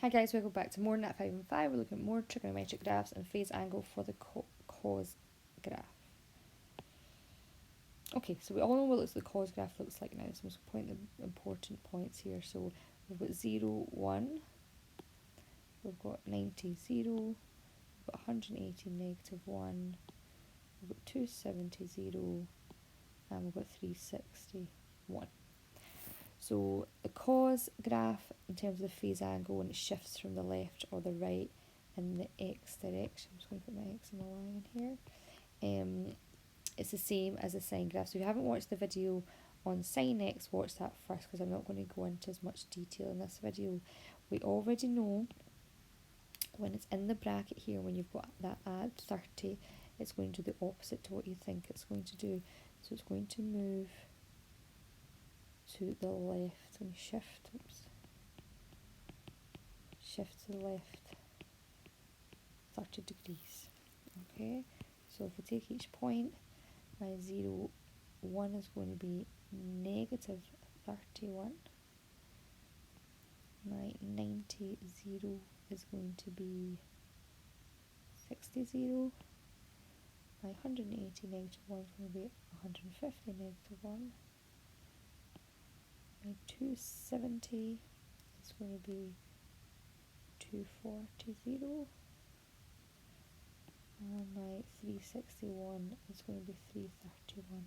Hi guys, welcome back to more Nat 5 and 5. We're looking at more trigonometric graphs and phase angle for the cos graph. Okay, so we all know what the cos graph looks like now, so I'm just point the important points here. So we've got 0, 1, we've got 90, 0, we've got 180, negative 1, we've got 270, 0, and we've got 360, 1. So the cos graph, in terms of the phase angle, when it shifts from the left or the right in the x direction, I'm just going to put my x and my y in here, it's the same as the sine graph. So if you haven't watched the video on sine x, watch that first, because I'm not going to go into as much detail in this video. We already know when it's in the bracket here, when you've got that add 30, it's going to do the opposite to what you think it's going to do. So it's going to move to the left. It's going to shift, shift to the left 30 degrees. Okay, so if we take each point, my 0, 1 is going to be negative 31. My 90, 0 is going to be 60, 0. My 180, negative 1 is going to be 150, negative 1. My 270 is going to be 240, 0. And my 361 is going to be 331.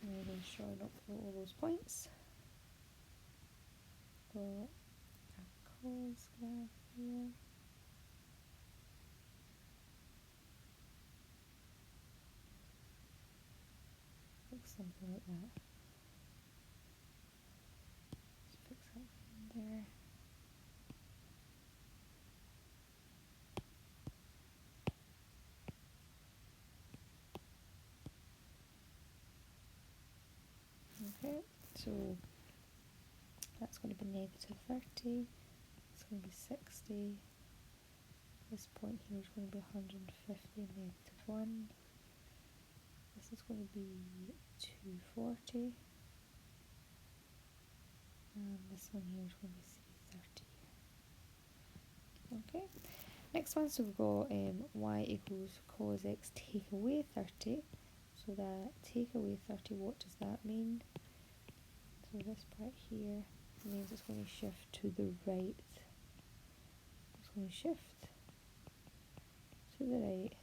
And I'm going to shorten up all those points. Got a cos graph here. Looks something like that. Just fix that in there. Okay, so that's going to be negative 30, it's going to be 60, this point here is going to be 150, negative 1, this is going to be 240, and this one here is going to be 330. Okay, next one, so we've got y equals cos x take away 30, so that take away 30, what does that mean? So this part here means it's going to shift to the right. It's going to shift to the right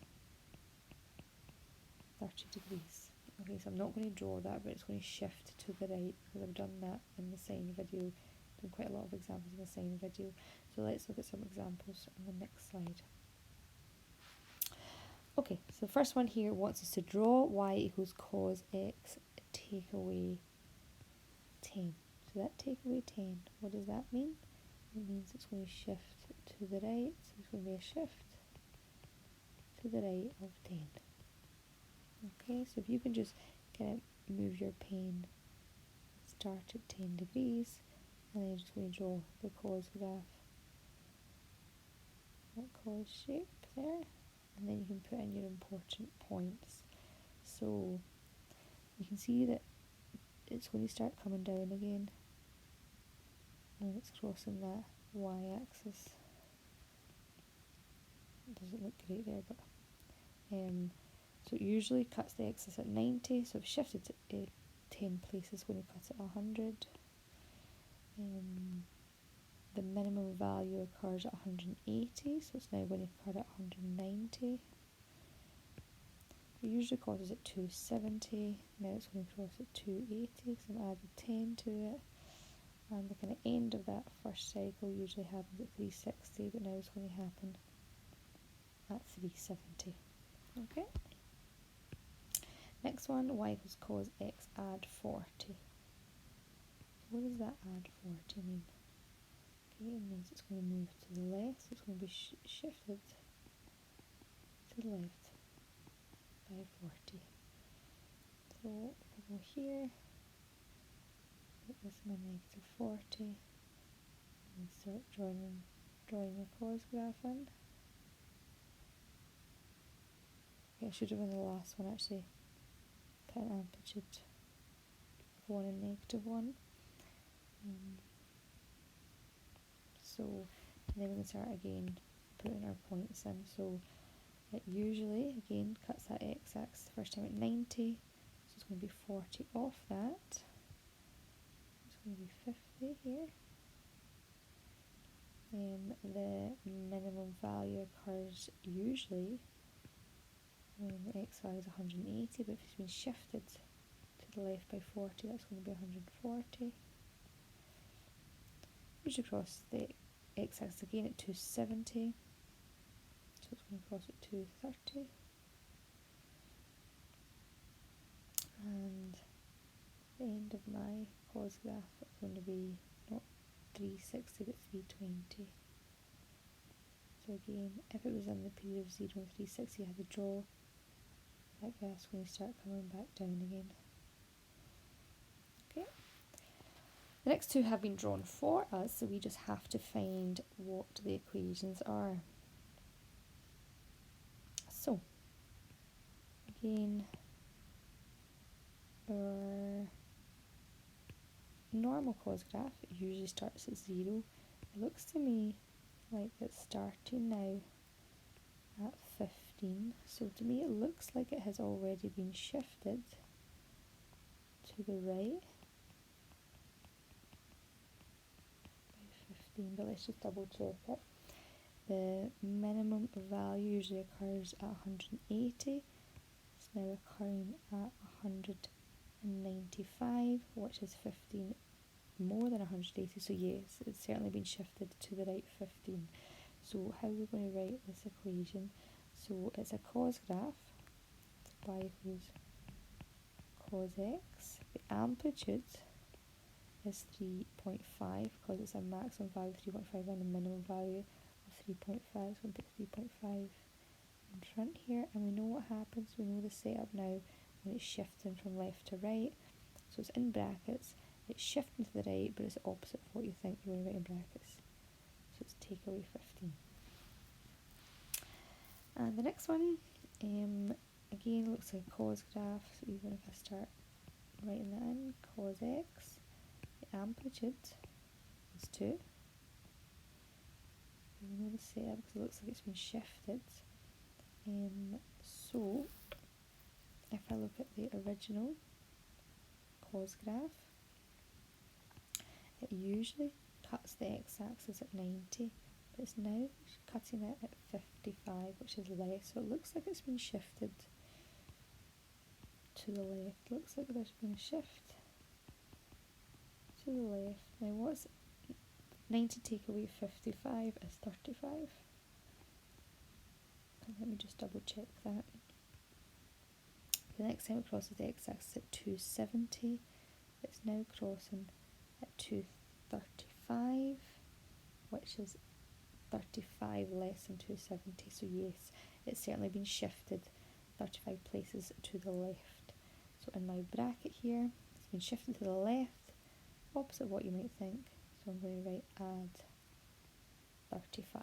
30 degrees. Okay, so I'm not going to draw that, but it's going to shift to the right because I've done that in the sine video. Done quite a lot of examples in the sine video. So let's look at some examples on the next slide. Okay, so the first one here wants us to draw y equals cos x take away 10. So that take away 10, what does that mean? It means it's going to shift to the right, so it's going to be a shift to the right of 10. Okay, so if you can just kind of move your pen, start at 10 degrees, and then you're just going to draw the cos graph, that cos shape there, and then you can put in your important points. So you can see that it's going to start coming down again, and it's crossing that y-axis. It doesn't look great there, but so it usually cuts the axis at 90, so I've shifted to 10 places, going to cut it 100. The minimum value occurs at 180, so it's now going to cut at 190. It usually causes at 270, now it's going to cross at 280, so I'm adding 10 to it. And the kind of end of that first cycle usually happens at 360, but now it's going to happen at 370. Okay. Next one, y equals cos x add 40. What does that add 40 mean? Okay, it means it's going to move to the left, so it's going to be shifted to the left by 40. So if I go here, put this in my negative 40, and start drawing the cos graph in. Okay, I should have done the last one actually. Put an amplitude of 1 and negative 1. So and then we can start again putting our points in. So it usually again cuts that x-axis the first time at 90, so it's going to be 40 off that. It's going to be 50 here. The minimum value occurs usually when the x value is 180, but if it's been shifted to the left by 40, that's going to be 140. We should cross the x-axis again at 270, so it's going to cross at 230. And the end of my cos graph is going to be not 360 but 320. So again, if it was in the period of 0 and 360, you had to draw that graph's going to start coming back down again. Okay. The next two have been drawn for us, so we just have to find what the equations are. So, again, our normal cos graph usually starts at 0. It looks to me like it's starting now at 15. So to me it looks like it has already been shifted to the right by 15, but let's just double check it. The minimum value usually occurs at 180. It's now occurring at 195, which is 15 more than 180, so yes, it's certainly been shifted to the right 15. So how are we going to write this equation? So it's a cos graph, so y equals cos x. The amplitude is 3.5 because it's a maximum value of 3.5 and a minimum value of 3.5, so we'll put 3.5 in front here, and we know what happens. We know the setup now when it's shifting from left to right. So it's in brackets, it's shifting to the right, but it's the opposite of what you think you want to write in brackets. So it's take away 15. And the next one, again, looks like a cos graph. So even if I start writing that in, cos x, the amplitude is 2. We know the setup because it looks like it's been shifted. So if I look at the original cos graph, it usually cuts the x-axis at 90, but it's now cutting it at 55, which is less, so it looks like it's been shifted to the left. Looks like there's been a shift to the left. Now what's 90 take away 55 is 35. And let me just double check that. The next time it crosses the x-axis at 270, it's now crossing at 235, which is 35 less than 270, so yes, it's certainly been shifted 35 places to the left. So in my bracket here, it's been shifted to the left, opposite what you might think, so I'm going to write add 35.